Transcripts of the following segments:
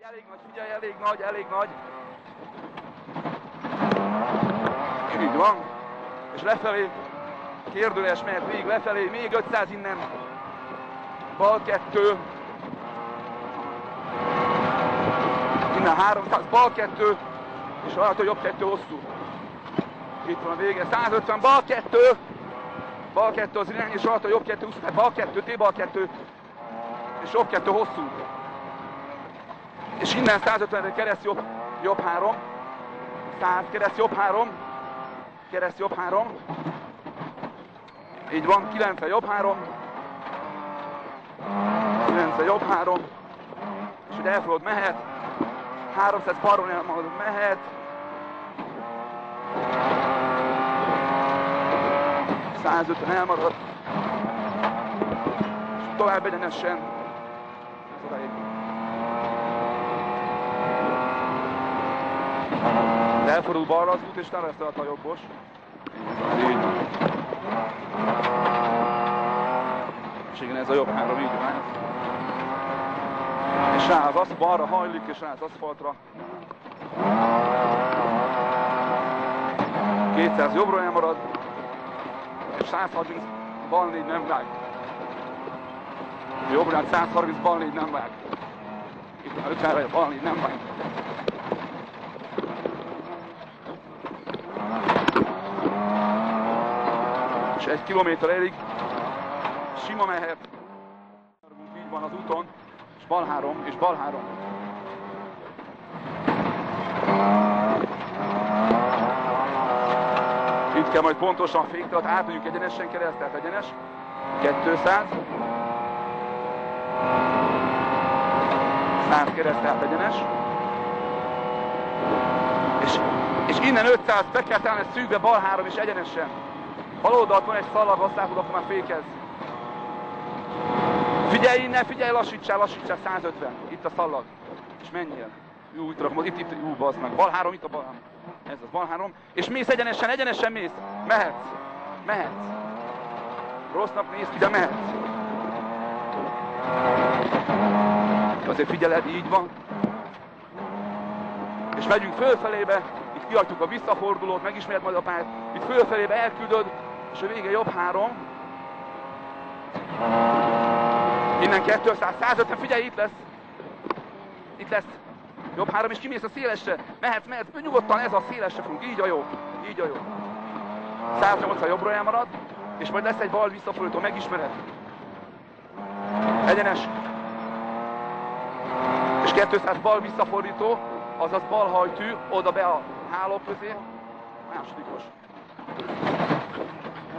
Elég nagy, figyelj, elég nagy, elég nagy. Így van. És lefelé, kérdőles mehet végig lefelé, még 500 innen. Bal 2. Innen 300, bal 2. És rajta jobb 2 hosszú. Itt van a vége, 150, bal 2. Bal 2 az irány, és rajta jobb 2 hosszú. Tehát bal 2, T-bal 2. És jobb 2 hosszú. És innen 150-re kereszt jobb 3. 100, kereszt jobb 3. Kereszt jobb 3. Így van, 90 jobb 3. 90 jobb 3. És hogy elfordult, mehet. 300 balról mehet. 150 elmarad. És tovább egyenesen. Ez odaig. Elfordul balra az út, és nem lesz a jobbos. Így. És igen, ez a jobb 3, így van. És rá az aszfalt, balra hajlik, és rá az aszfaltra. 200 jobbra elmarad, és 130 bal 4 nem vág. Jobbra 130 bal 4 nem vág. Itt a 50-re bal 4 nem vág. És 1 kilométer elég sima mehet. Így van az úton, és bal 3, és bal 3. Itt kell majd pontosan féktelen, átmegyünk egyenesen kereszt, tehát egyenes. 200. 100 kereszt, tehát egyenes. És innen 500 be kell találni szűkbe, bal 3 és egyenesen. Bal oldalt van egy szalag, aztán akkor már fékez. Figyelj innen, figyelj, lassítsál, 150. Itt a szalag. És menjél. Jó, itt rakom, itt, bazd meg. Bal 3, itt a bal 3. Ez az, bal 3. És mész egyenesen mész. Mehetsz. Rossznak néz ki, de mehetsz. Azért figyeled, így van. És megyünk fölfelébe. Itt kiadjuk a visszafordulót, megismered majd a pályát. Itt fölfelébe elküldöd, és a vége jobb 3. Innen 200, 150, figyelj, itt lesz. Jobb 3, és kimész a szélesre. Mehetsz, nyugodtan, ez a szélesre fogunk, így a jó. 180 jobbra elmarad, és majd lesz egy bal visszafordító, megismered. Egyenes. És 200 bal visszafordító, azaz bal hajtű, oda be a háló közé. Másodikos.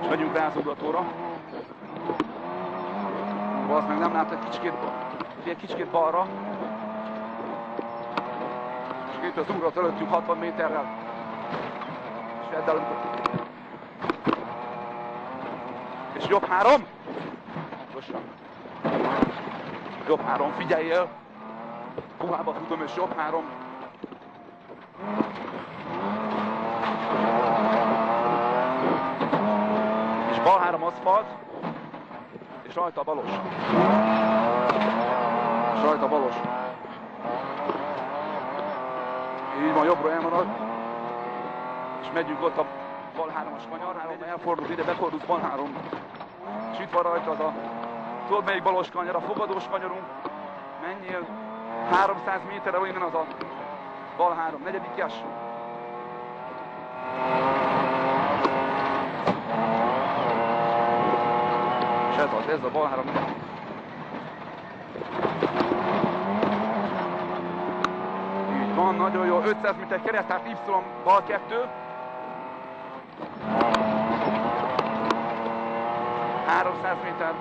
És megyünk rázugratóra. Az meg nem lát egy kicsikét balra. És itt az ugrat előttünk 60 méterrel. És vedd el, és jobb 3. Jobb 3, figyeljél. Puhába futom, és jobb 3. És bal 3 aszfalt. És rajta a balos. Így van, jobbra elmarad. És megyünk ott a bal 3-as kanyar, elfordulsz ide, befordulsz bal 3. És itt van rajta az a, tudod melyik balos kanyar, a fogadós kanyarunk. Menjél, 300 méterre van innen az a bal 3, negyedikes. És ez a bal 3. Így van, nagyon jó, 500 méter kereszt, tehát Y bal 2. 300 méter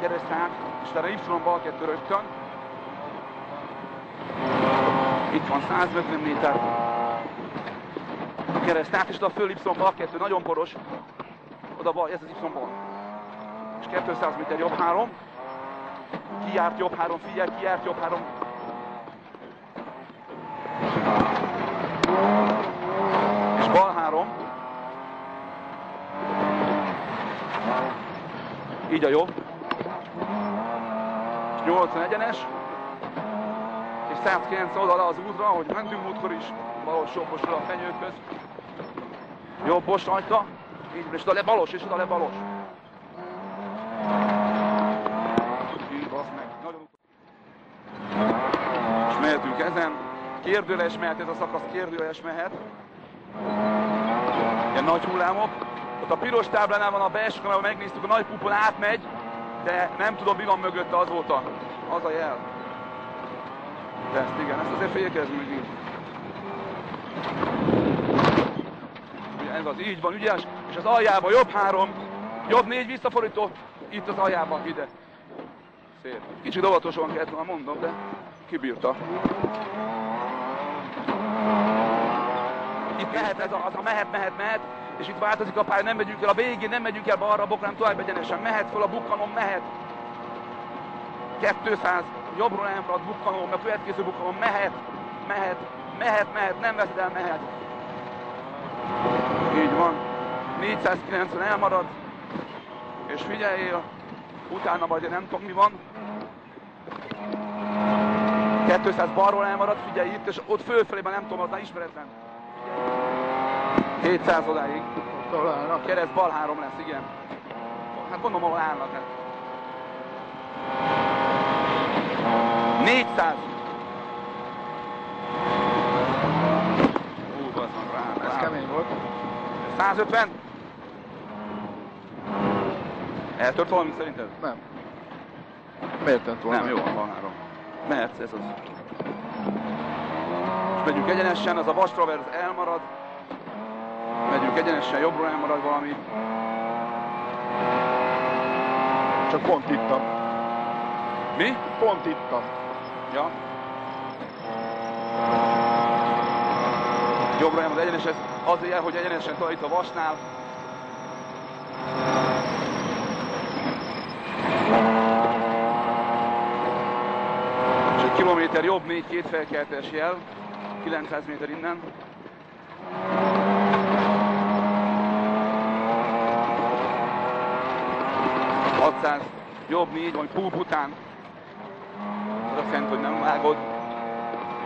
kereszt át, és erre Y bal 2 rögtön. Itt van 150 méter kereszt át, és oda föl Y bal 2, nagyon poros. Oda bal, ez az Y bal. És 200 méter jobb 3. Kijárt jobb 3, figyelj, kijárt jobb 3. És bal 3. Így a jobb. És 80 egyenes. És 290 oda le az útra, ahogy mentünk múltkor is, Balos jobbosra a fenyőkhöz. Jobbos rajta, így és oda le Balos, és oda le Balos. Így, basz meg, nagyon és mehetünk ezen. Kérdőles mehet ez a szakasz, kérdőles mehet. Ilyen nagy hullámok. Ott a piros táblánál van a belső kamera, megnéztük, a nagy pupon átmegy, de nem tudom, mi van mögötte azóta. Az a jel. De ezt igen, ezt azért fékezni meg így. Ez az, így van, ügyes, és az aljában jobb 3, jobb 4 visszafordító, itt az aljában ide. Szép. Kicsit óvatosan kellett volna mondom, de kibírta. Itt mehet ez a mehet, és itt változik a pálya, nem megyünk el a végén, nem megyünk el balra a bokra, nem tovább egyenesen, mehet föl a bukkanon, mehet. 200, jobbról elmarad bukkanon, a következő bukkanon, mehet, nem veszed el, mehet. Így van, 490 elmarad, és figyeljél, utána vagy nem tudom mi van. 200 balról elmarad, figyelj itt, és ott fölfelében nem tudom, az már ismeretlen. 700 odáig. Kereszt bal 3 lesz, igen. Hát gondolom, ahol állnak. Hát. 400. Bazzon rá. Ez kemény volt. 150. Eltört valami szerinted? Nem. Miért tett volna? Nem, jó, bal 3. Mehetsz, ez az. És megyünk egyenesen, az a vastraverz elmarad. Megyünk egyenesen, jobbról elmarad valami. Csak pont ittam. Mi? Pont ittam. Ja. Jobbra elmarad egyenes, ez azért jel, hogy egyenesen talán itt a vasnál. És egy kilométer jobb, 4 két felkeltes jel. 900 méter innen. Jobb 4, vagy púp után. Ez azt jelenti, hogy nem vágod.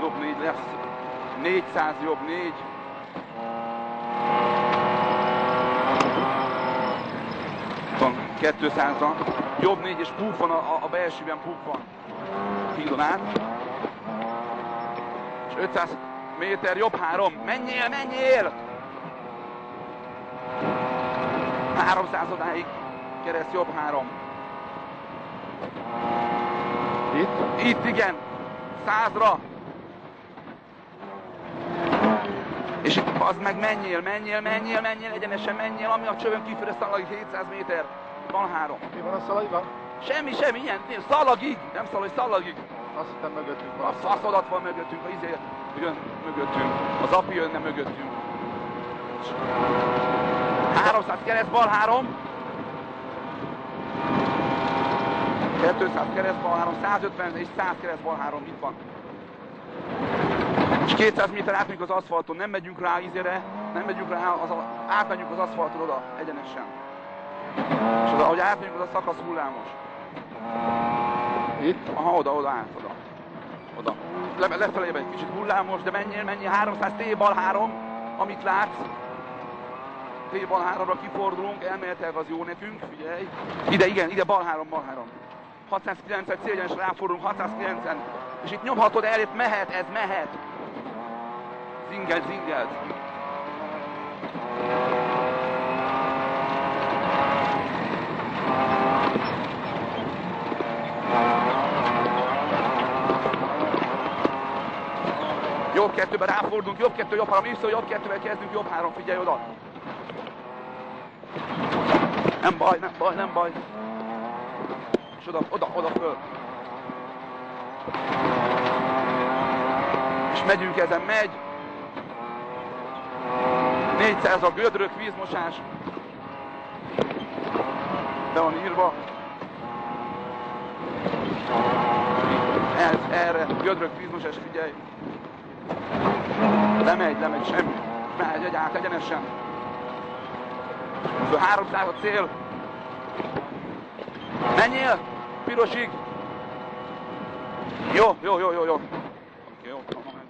Jobb 4 lesz. 400, jobb 4. Van 200-ra. Jobb 4 és púp van, a belsőben púp van. Hídon át. És 500 méter, jobb 3. Menjél! 300 odáig. Kereszt, jobb 3. Itt? Itt igen, 100-ra. És itt az meg menjél, egyenesen menjél, ami a csövön kifele szalagig 700 méter. Van 3. Mi van a szalaiban? Semmi, ilyen, szalagig, nem szalagig. Azt hittem mögöttünk van. A faszodat van mögöttünk, a izé jön mögöttünk, az api jönne mögöttünk. 300 kereszt, bal 3. 200 keresztbal 3, 150 és 100 keresztbal 3, itt van. És 200 méter átmegyünk az aszfalton, nem megyünk rá izére, nem megyünk rá, átmegyünk az aszfalton oda, egyenesen. És az, ahogy átmegyünk, az a szakasz hullámos. Itt? Aha, oda, oda. Lefelébe egy kicsit hullámos, de menjél, 300 T-bal 3, amit látsz. T-bal 3-ra kifordulunk, elméletileg az jó nekünk, figyelj. Ide, bal 3. 690 célgyenes ráfordulunk, 690. És itt nyomhatod el, itt mehet. Zingelt. Jobb 2-ben ráfordulunk, jobb 2, jobb 3, vissza, jobb 2-vel kezdünk, jobb 3, figyelj oda. Nem baj. És oda föl. És megyünk ezen, megy. 400 a gödrök, vízmosás. Be van írva. Erre, gödrök, vízmosás, figyelj. Lemegy, semmi. Megy át egyenesen. 300 a cél. Menjél! Pirosig! Jó. Oké, ott van.